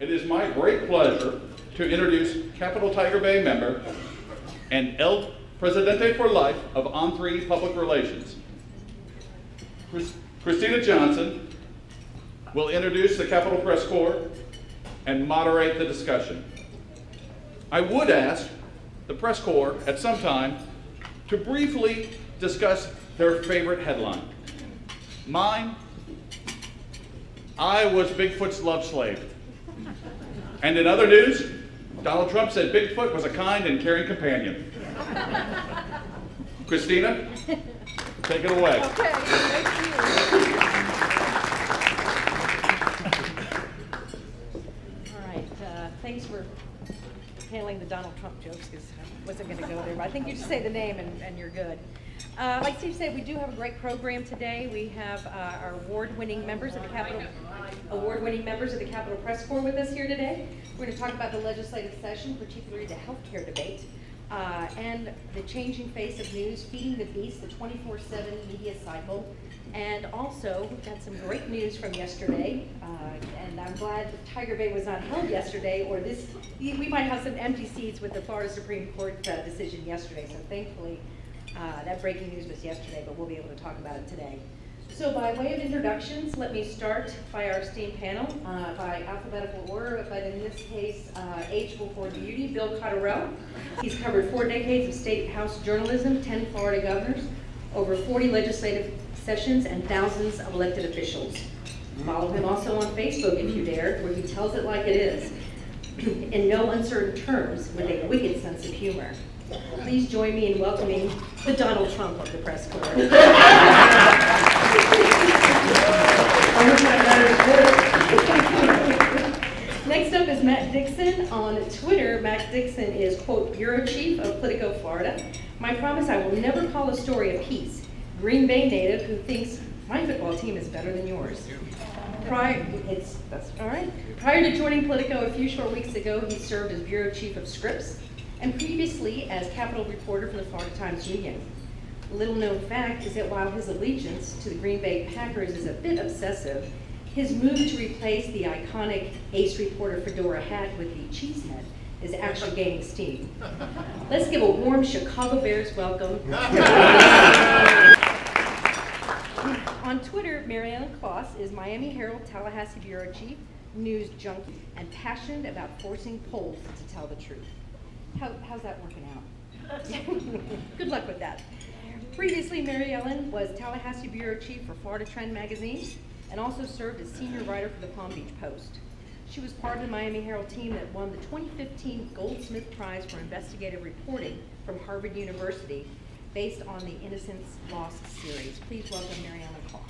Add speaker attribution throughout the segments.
Speaker 1: It is my great pleasure to introduce Capital Tiger Bay member and El Presidente for Life of On3 Public Relations. Christina Johnson will introduce the Capitol Press Corps and moderate the discussion. I would ask the Press Corps at some time to briefly discuss their favorite headline. Mine, I was Bigfoot's love slave. And in other news, Donald Trump said Bigfoot was a kind and caring companion. Christina, take it away.
Speaker 2: Okay, thank you. All right, thanks for handling the Donald Trump jokes, because I wasn't going to go there, but I think you just say the name and you're good. Like Steve said, we do have a great program today. We have our award-winning members of the Capitol Press Corps with us here today. We're going to talk about the legislative session, particularly the healthcare debate, and the changing face of news, feeding the beast, the 24/7 media cycle. And also, we've got some great news from yesterday, and I'm glad Tiger Bay was not held yesterday, or we might have some empty seats with the Florida Supreme Court decision yesterday. So thankfully, that breaking news was yesterday, but we'll be able to talk about it today. So by way of introductions, let me start by our esteemed panel, by alphabetical order, but in this case, age before beauty, Bill Cotterell. He's covered 4 decades of state house journalism, 10 Florida governors, over 40 legislative sessions, and thousands of elected officials. Follow him also on Facebook if you dare, where he tells it like it is, in no uncertain terms, with a wicked sense of humor. Please join me in welcoming the Donald Trump of the press corps. Next up is Matt Dixon. On Twitter, Matt Dixon is, quote, Bureau Chief of Politico, Florida. My promise, I will never call a story a piece. Green Bay native who thinks my football team is better than yours. Prior to joining Politico a few short weeks ago, he served as Bureau Chief of Scripps, and previously as Capitol reporter for the Florida Times-Union. A little known fact is that while his allegiance to the Green Bay Packers is a bit obsessive, his move to replace the iconic ace reporter fedora hat with the cheese head is actually gaining steam. Let's give a warm Chicago Bears welcome. On Twitter, Mary Ellen Kloss is Miami Herald Tallahassee Bureau Chief, news junkie, and passionate about forcing polls to tell the truth. How's that working out? Good luck with that. Previously, Mary Ellen was Tallahassee Bureau Chief for Florida Trend magazine and also served as senior writer for the Palm Beach Post. She was part of the Miami Herald team that won the 2015 Goldsmith Prize for Investigative Reporting from Harvard University based on the Innocence Lost series. Please welcome Mary Ellen Kloss.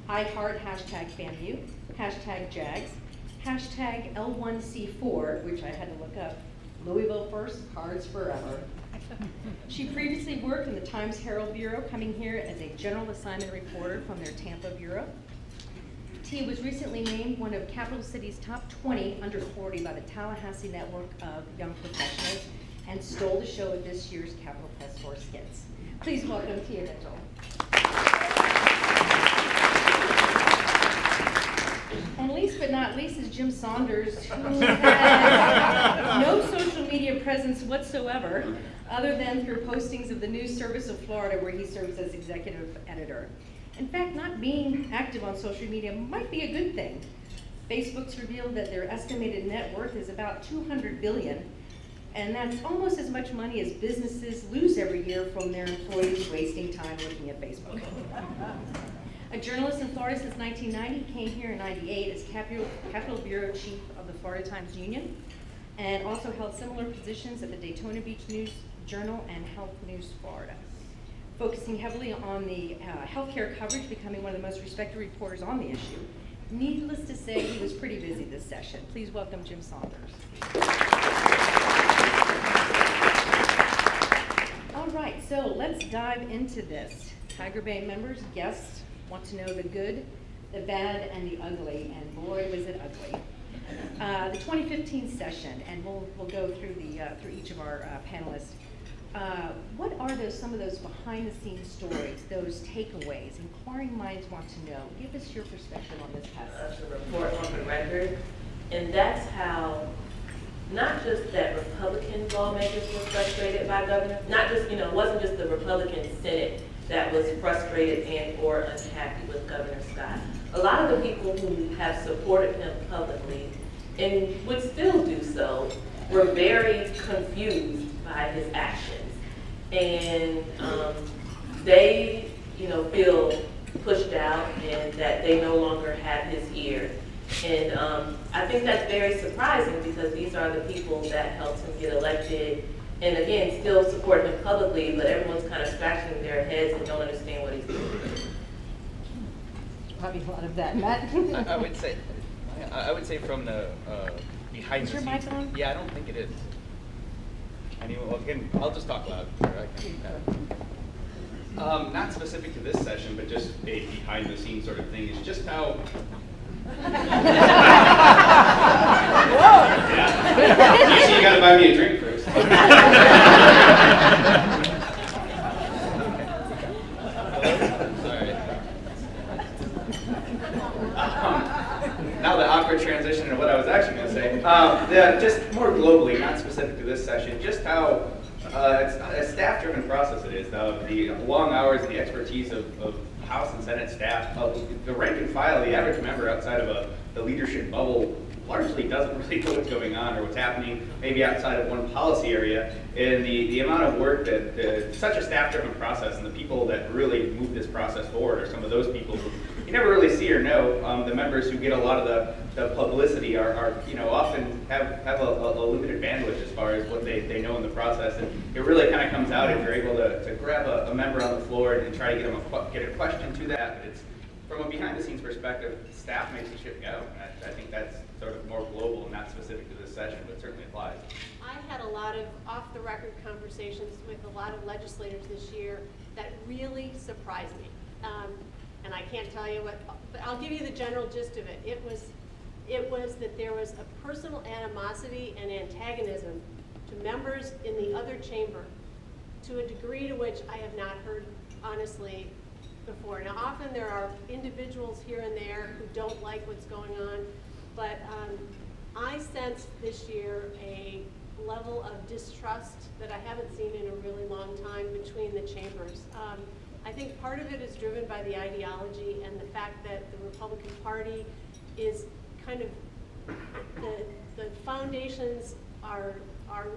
Speaker 2: I heart hashtag FAMU, hashtag JAGS, hashtag L1C4, which I had to look up, Louisville first, cards forever. She previously worked in the Times Herald Bureau, coming here as a general assignment reporter from their Tampa Bureau. T was recently named one of Capital City's top 20 under 40 by the Tallahassee Network of Young Professionals and stole the show at this year's Capital Press Corps skits. Please welcome Tia Mitchell. And least but not least is Jim Saunders, who has no social media presence whatsoever, other than through postings of the News Service of Florida, where he serves as executive editor. In fact, not being active on social media might be a good thing. Facebook's revealed that their estimated net worth is about $200 billion, and that's almost as much money as businesses lose every year from their employees wasting time looking at Facebook. A journalist in Florida since 1990, came here in '98 as Capitol Bureau Chief of the Florida Times-Union, and also held similar positions at the Daytona Beach News Journal and Health News Florida. Focusing heavily on the healthcare coverage, becoming one of the most respected reporters on the issue. Needless to say, he was pretty busy this session. Please welcome Jim Saunders. All right, so let's dive into this. Tiger Bay members, guests, want to know the good, the bad, and the ugly, and boy, was it ugly. The 2015 session, and we'll go through each of our panelists. what are some of those behind-the-scenes stories, those takeaways? Inquiring minds want to know. Give us your perspective on this passage.
Speaker 3: The report on the record, and that's how, not just that Republican lawmakers were frustrated by governor, not just, it wasn't just the Republican Senate that was frustrated and or unhappy with Governor Scott. A lot of the people who have supported him publicly and would still do so were very confused by his actions. And they, feel pushed out and that they no longer have his ear. And I think that's very surprising because these are the people that helped him get elected and again, still support him publicly, but everyone's kind of scratching their heads and don't understand what he's doing.
Speaker 2: Probably a lot of that, Matt.
Speaker 4: I would say from the behind
Speaker 2: Is
Speaker 4: the
Speaker 2: your
Speaker 4: scenes.
Speaker 2: mic on?
Speaker 4: Yeah, I don't think it is. Anyway, well, again, I'll just talk loud. Not specific to this session, but just a behind the scenes sort of thing. It's just how. Yeah. You gotta buy me a drink first. Sorry. Now the awkward transition into what I was actually going to say. Just more globally, not specific to this session, just how it's a staff-driven process it is. The long hours, the expertise of House and Senate staff, the rank and file, the average member outside of the leadership bubble largely doesn't really know what's going on or what's happening, maybe outside of one policy area. And the amount of work that such a staff-driven process and the people that really move this process forward are some of those people who you never really see or know. The members who get a lot of the publicity are often have a limited bandwidth as far as what they know in the process, and it really kind of comes out if you're able to grab a member on the floor and try to get a question to that. But it's from a behind-the-scenes perspective, staff makes the ship go. And I think that's sort of more global and not specific to this session, but certainly applies.
Speaker 5: I had a lot of off-the-record conversations with a lot of legislators this year that really surprised me. And I can't tell you what, but I'll give you the general gist of it. It was that there was a personal animosity and antagonism to members in the other chamber to a degree to which I have not heard, honestly, before. Now, often there are individuals here and there who don't like what's going on, but I sensed this year a level of distrust that I haven't seen in a really long time between the chambers. I think part of it is driven by the ideology and the fact that the Republican Party is kind of, the foundations are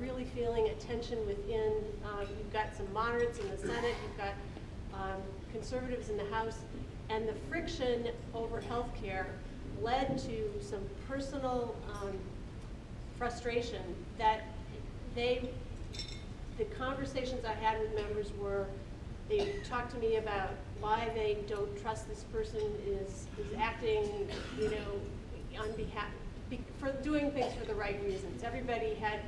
Speaker 5: really feeling a tension within. You've got some moderates in the Senate, you've got conservatives in the House, and the friction over health care led to some personal frustration that the conversations I had with members were, they talked to me about why they don't trust this person is acting, on behalf, for doing things for the right reasons. Everybody had,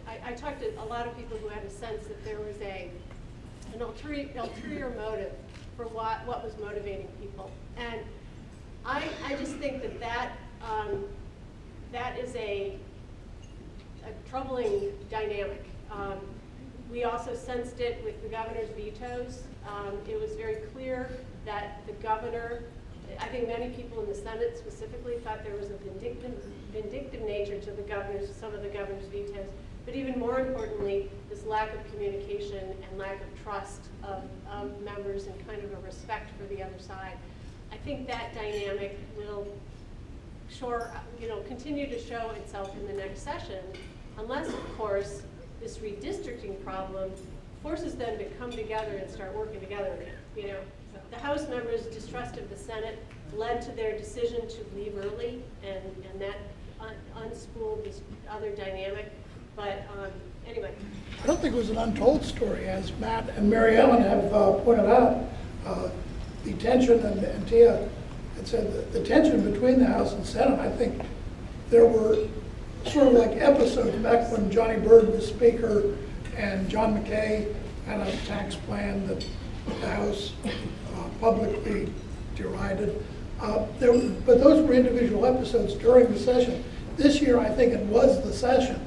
Speaker 5: I talked to a lot of people who had a sense that there was an ulterior motive for what was motivating people. And I just think that is a troubling dynamic. We also sensed it with the governor's vetoes. It was very clear that the governor, I think many people in the Senate specifically thought there was a vindictive nature to some of the governor's vetoes, but even more importantly, this lack of communication and lack of trust of members and kind of a respect for the other side. I think that dynamic will continue to show itself in the next session, unless, of course, this redistricting problem forces them to come together and start working together again. The House members' distrust of the Senate led to their decision to leave early, and that unspooled this other dynamic. But anyway.
Speaker 6: I don't think it was an untold story, as Matt and Mary Ellen have pointed out. The tension, and Tia had said, the tension between the House and Senate, I think there were sort of like episodes back when Johnny Byrd was Speaker and John McKay had a tax plan that the House publicly derided. But those were individual episodes during the session. This year, I think it was the session.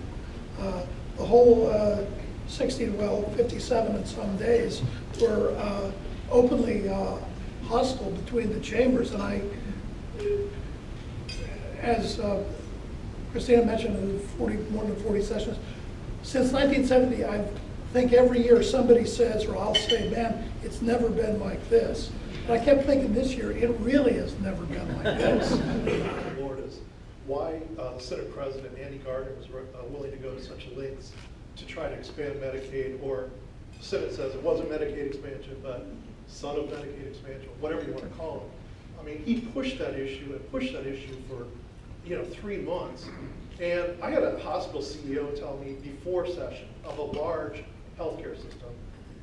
Speaker 6: The whole 57 in some days, were openly hostile between the chambers. And as Christina mentioned, in more than 40 sessions, since 1970, I think every year somebody says, or I'll say, man, it's never been like this. But I kept thinking this year, it really has never been like this.
Speaker 7: Lord, is why the Senate President, Andy Gardner, was willing to go to such lengths to try to expand Medicaid, or the Senate says it wasn't Medicaid expansion, but son of Medicaid expansion, whatever you want to call it. I mean, he pushed that issue for, 3 months. And I had a hospital CEO tell me before session of a large healthcare system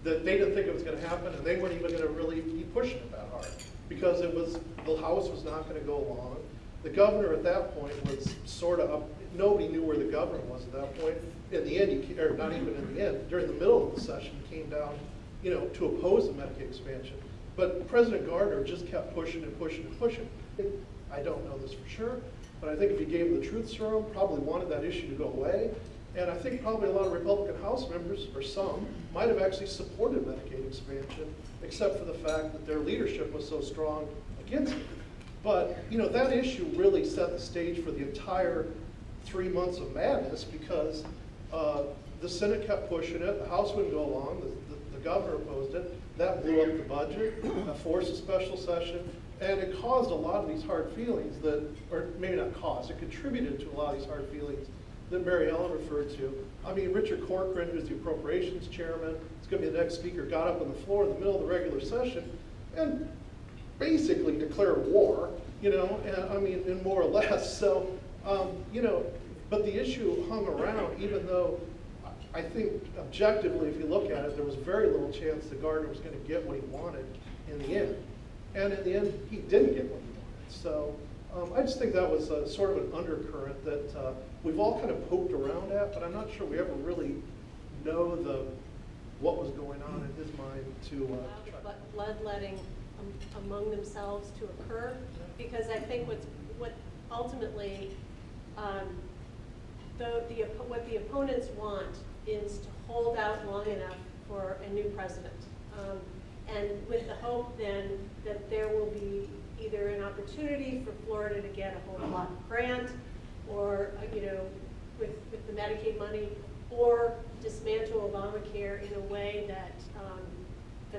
Speaker 7: that they didn't think it was going to happen, and they weren't even going to really be pushing it that hard because the House was not going to go along. The governor at that point was sort of up. Nobody knew where the governor was at that point. In the end, or not even in the end, during the middle of the session, he came down, to oppose the Medicaid expansion. But President Gardner just kept pushing and pushing and pushing. I don't know this for sure, but I think if he gave him the truth serum, probably wanted that issue to go away. And I think probably a lot of Republican House members, or some, might have actually supported Medicaid expansion, except for the fact that their leadership was so strong against it. But, that issue really set the stage for the entire 3 months of madness because the Senate kept pushing it, the House wouldn't go along, the governor opposed it, that blew up the budget, forced a special session, and it caused a lot of these hard feelings that, or maybe not caused, it contributed to a lot of these hard feelings that Mary Ellen referred to. I mean, Richard Corcoran, who's the appropriations chairman, is going to be the next speaker, got up on the floor in the middle of the regular session and basically declared war, and more or less. So, but the issue hung around, even though I think objectively, if you look at it, there was very little chance that Gardner was going to get what he wanted in the end. And in the end, he didn't get what he wanted. So I just think that was sort of an undercurrent that we've all kind of poked around at, but I'm not sure we ever really know what was going on in his mind to try.
Speaker 5: Bloodletting among themselves to occur, because I think what ultimately what the opponents want is to hold out long enough for a new president, and with the hope then that there will be either an opportunity for Florida to get a whole lot grant, or with the Medicaid money, or dismantle Obamacare in a way that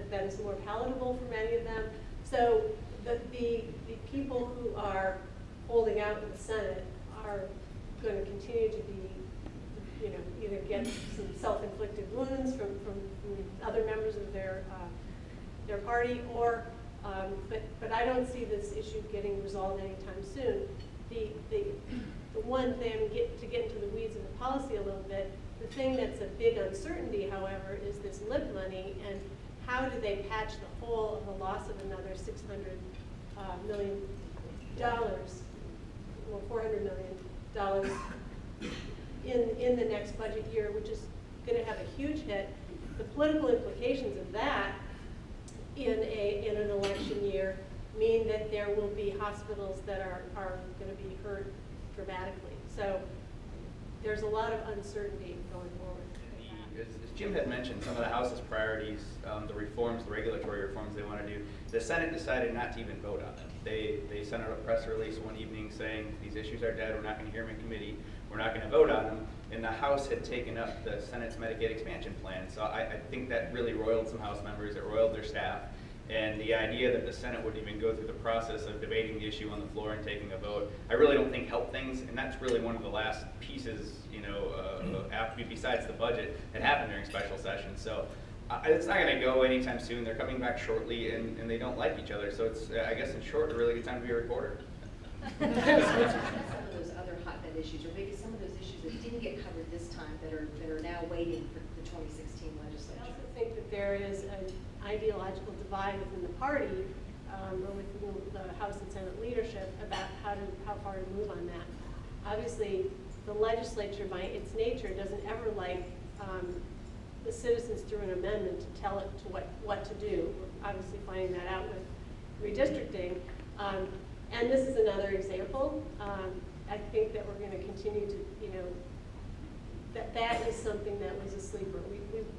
Speaker 5: that is more palatable for many of them. So the people who are holding out in the Senate are going to continue to be, either get some self-inflicted wounds from other members of their party, or but I don't see this issue getting resolved anytime soon. The one thing, to get into the weeds of the policy a little bit, the thing that's a big uncertainty, however, is this LIP money, and how do they patch the hole of the loss of another $600 million, or $400 million in the next budget year, which is going to have a huge hit. The political implications of that in an election year mean that there will be hospitals that are going to be hurt dramatically. So there's a lot of uncertainty going forward.
Speaker 4: As Jim had mentioned, some of the House's priorities, the reforms, the regulatory reforms they want to do, the Senate decided not to even vote on them. They sent out a press release one evening saying these issues are dead, we're not going to hear them in committee, we're not going to vote on them, and the House had taken up the Senate's Medicaid expansion plan. So I think that really roiled some House members, it roiled their staff, and the idea that the Senate would even go through the process of debating the issue on the floor and taking a vote, I really don't think helped things, and that's really one of the last pieces, besides the budget, that happened during special session. So it's not going to go anytime soon. They're coming back shortly, and they don't like each other. So it's, I guess, in short, a really good time to be a reporter.
Speaker 2: Some of those other hotbed issues, or maybe some of those issues that didn't get covered this time that are now waiting for the 2016 legislature.
Speaker 5: I also think that there is an ideological divide within the party, or within the House and Senate leadership, about how far to move on that. Obviously, the legislature, by its nature, doesn't ever like the citizens through an amendment to tell it to what to do. We're obviously finding that out with redistricting. And this is another example. I think that we're going to continue to, that is something that was a sleeper.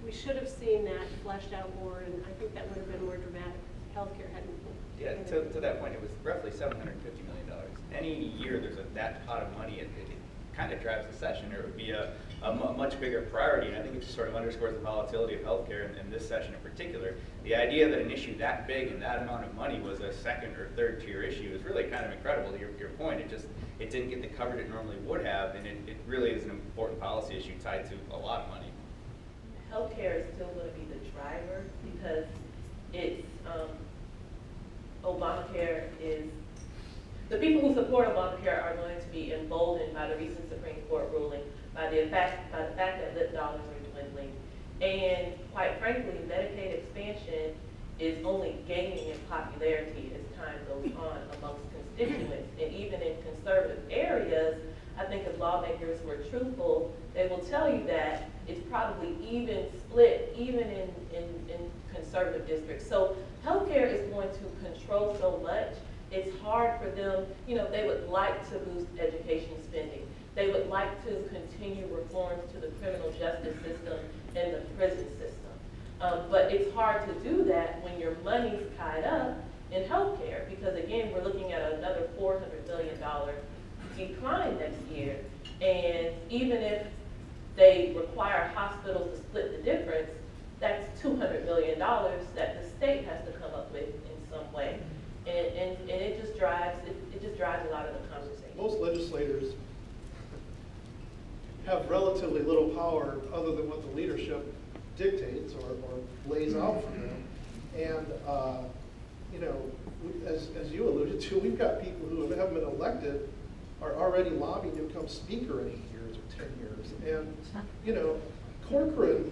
Speaker 5: We should have seen that fleshed out more, and I think that would have been more dramatic. Healthcare hadn't.
Speaker 4: Yeah, to that point, it was roughly $750 million. Any year there's that pot of money, it kind of drives the session, or it would be a much bigger priority. And I think it just sort of underscores the volatility of healthcare in this session in particular. The idea that an issue that big and that amount of money was a second or third tier issue is really kind of incredible. To your point, it didn't get the coverage it normally would have, and it really is an important policy issue tied to a lot of money.
Speaker 3: Healthcare is still going to be the driver because it's Obamacare is, the people who support Obamacare are going to be emboldened by the recent Supreme Court ruling, by the fact that lit dollars are dwindling. And quite frankly, Medicaid expansion is only gaining in popularity as time goes on amongst constituents. And even in conservative areas, I think if lawmakers were truthful, they will tell you that it's probably even split, even in conservative districts. So healthcare is going to control so much. It's hard for them, they would like to boost education spending. They would like to continue reforms to the criminal justice system and the prison system. But it's hard to do that when your money's tied up in healthcare, because again, we're looking at another $400 billion decline next year. And even if they require hospitals to split the difference, that's $200 million that the state has to come up with in some way. And it just drives a lot of the conversation.
Speaker 7: Most legislators have relatively little power other than what the leadership dictates or lays out for them. And, as you alluded to, we've got people who haven't been elected are already lobbying to become speaker in 8 years or 10 years. And, Corcoran,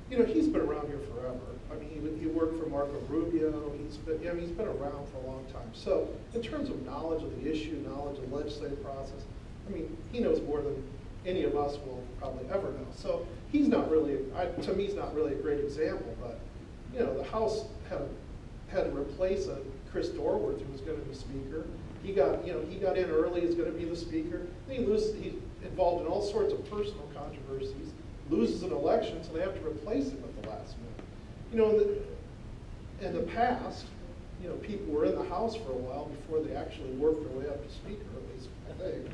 Speaker 7: he's been around here forever. I mean, he worked for Marco Rubio. He's been around for a long time. So in terms of knowledge of the issue, knowledge of the legislative process, I mean, he knows more than any of us will probably ever know. So he's not really, to me, he's not really a great example. But, the House had to replace Chris Dorworth, who was going to be speaker. He got in early, he's going to be the speaker. Then he's involved in all sorts of personal controversies, loses an election, so they have to replace him at the last minute. In the past, people were in the House for a while before they actually worked their way up to speaker, at least I think.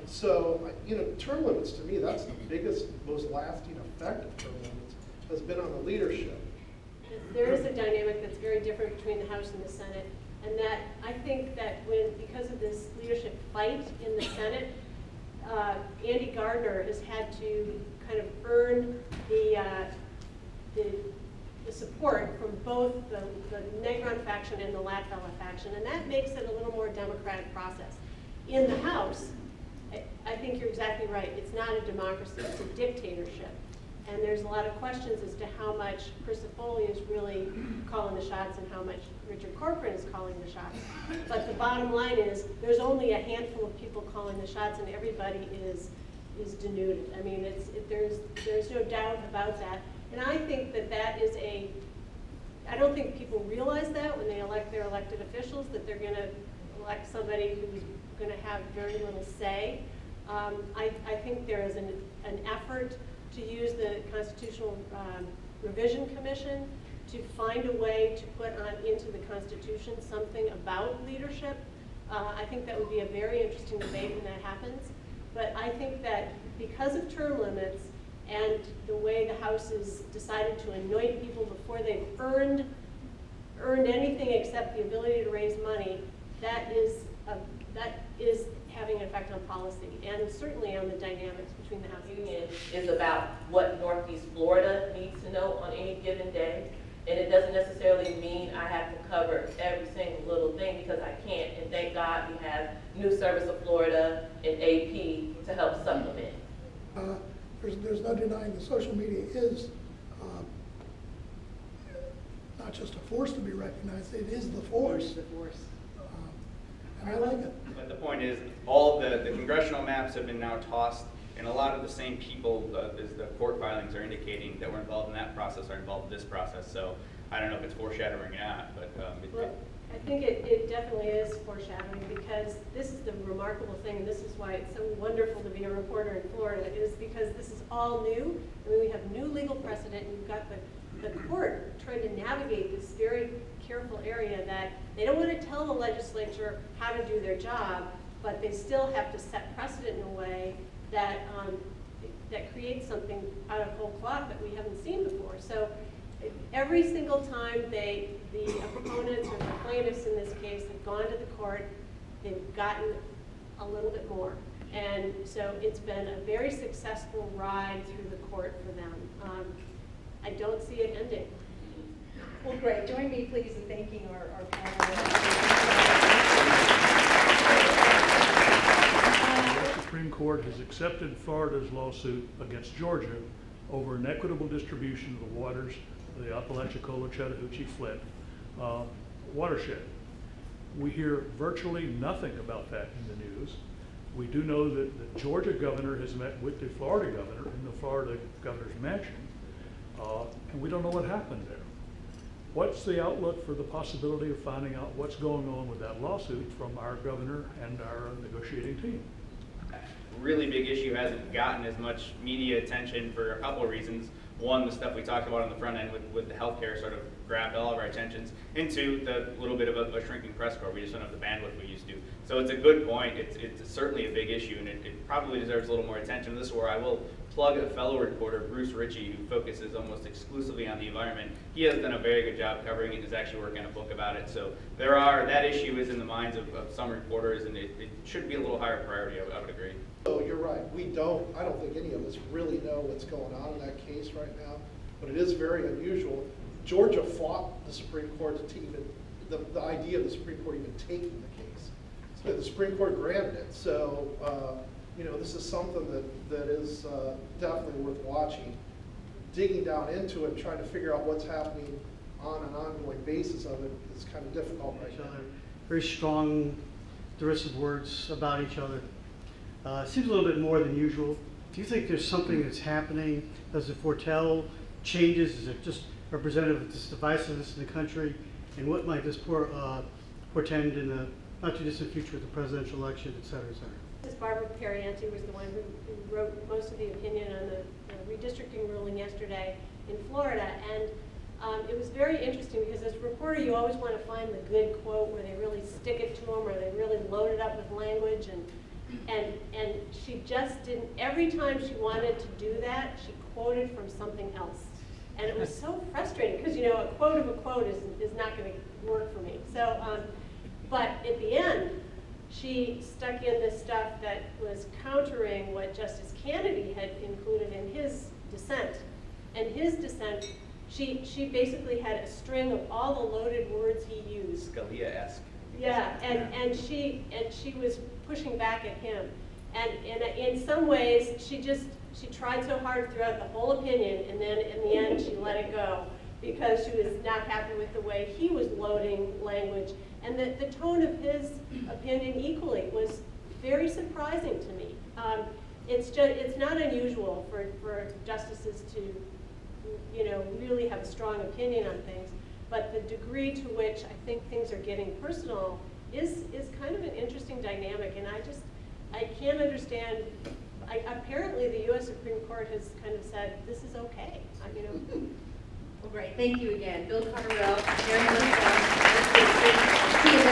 Speaker 7: So term limits, to me, that's the biggest, most lasting effect of term limits, has been on the leadership.
Speaker 5: There is a dynamic that's very different between the House and the Senate, and that I think that because of this leadership fight in the Senate, Andy Gardner has had to kind of earn the support from both the Negron faction and the Latvala faction, and that makes it a little more democratic process. In the House, I think you're exactly right. It's not a democracy, it's a dictatorship. And there's a lot of questions as to how much Chris Foley is really calling the shots and how much Richard Corcoran is calling the shots. But the bottom line is there's only a handful of people calling the shots, and everybody is denuded. I mean, there's no doubt about that. And I think that is I don't think people realize that when they elect their elected officials, that they're going to elect somebody who's going to have very little say. I think there is an effort to use the Constitutional Revision Commission to find a way to put into the Constitution something about leadership. I think that would be a very interesting debate when that happens. But I think that because of term limits and the way the House has decided to anoint people before they've earned anything except the ability to raise money, that is having an effect on policy and certainly on the dynamics between the House and the Senate.
Speaker 3: Is about what Northeast Florida needs to know on any given day. And it doesn't necessarily mean I have to cover every single little thing, because I can't. And thank God we have News Service of Florida and AP to help supplement.
Speaker 6: There's no denying that social media is not just a force to be recognized, it is the force. And I like it.
Speaker 4: But the point is, all the congressional maps have been now tossed, and a lot of the same people, as the court filings are indicating, that were involved in that process are involved in this process. So I don't know if it's foreshadowing or not, but
Speaker 5: Well, I think it definitely is foreshadowing, because this is the remarkable thing, and this is why it's so wonderful to be a reporter in Florida, is because this is all new. I mean, we have new legal precedent, and you've got the court trying to navigate this very careful area that they don't want to tell the legislature how to do their job, but they still have to set precedent in a way that that creates something out of whole cloth that we haven't seen before. So every single time the opponents or the plaintiffs in this case have gone to the court, they've gotten a little bit more. And so it's been a very successful ride through the court for them. I don't see it ending.
Speaker 2: Well, great. Join me, please, in thanking our panel.
Speaker 8: The Supreme Court has accepted Florida's lawsuit against Georgia over an equitable distribution of the waters of the Apalachicola, Chattahoochee, Flint watershed. We hear virtually nothing about that in the news. We do know that the Georgia governor has met with the Florida governor in the Florida governor's mansion, and we don't know what happened there. What's the outlook for the possibility of finding out what's going on with that lawsuit from our governor and our negotiating team?
Speaker 4: Really big issue hasn't gotten as much media attention for a couple of reasons. One, the stuff we talked about on the front end with the healthcare sort of grabbed all of our attentions. And two, the little bit of a shrinking press corps. We just don't have the bandwidth we used to. So it's a good point. It's certainly a big issue, and it probably deserves a little more attention. This is where I will plug a fellow reporter, Bruce Ritchie, who focuses almost exclusively on the environment. He has done a very good job covering it and is actually working on a book about it. So that issue is in the minds of some reporters, and it should be a little higher priority, I would agree.
Speaker 7: So you're right, I don't think any of us really know what's going on in that case right now, but it is very unusual. Georgia fought the Supreme Court to even, the idea of the Supreme Court even taking the case. So the Supreme Court granted it, so this is something that is definitely worth watching. Digging down into it, trying to figure out what's happening on an ongoing basis of it is kind of difficult right now.
Speaker 9: Very strong, derisive words about each other. Seems a little bit more than usual. Do you think there's something that's happening? Does it foretell changes? Is it just representative of this divisiveness in the country? And what might this portend in the not too distant future with the presidential election, et cetera, et cetera?
Speaker 5: This Barbara Perianti was the one who wrote most of the opinion on the redistricting ruling yesterday in Florida. And it was very interesting because as a reporter, you always want to find the good quote where they really stick it to them or they really load it up with language. And she just didn't, every time she wanted to do that, she quoted from something else. And it was so frustrating because, a quote of a quote is not going to work for me. So, but at the end, she stuck in this stuff that was countering what Justice Kennedy had included in his dissent. And his dissent, she basically had a string of all the loaded words he used.
Speaker 4: Scalia-esque.
Speaker 5: Yeah, and she was pushing back at him. And in some ways, she tried so hard throughout the whole opinion, and then in the end, she let it go because she was not happy with the way he was loading language. And the tone of his opinion equally was very surprising to me. It's not unusual for justices to, really have a strong opinion on things, but the degree to which I think things are getting personal is kind of an interesting dynamic, and I can't understand. Apparently, the U.S. Supreme Court has kind of said this is okay.
Speaker 2: Well, great. Thank you again, Bill Cotterell, Mary Ellen He is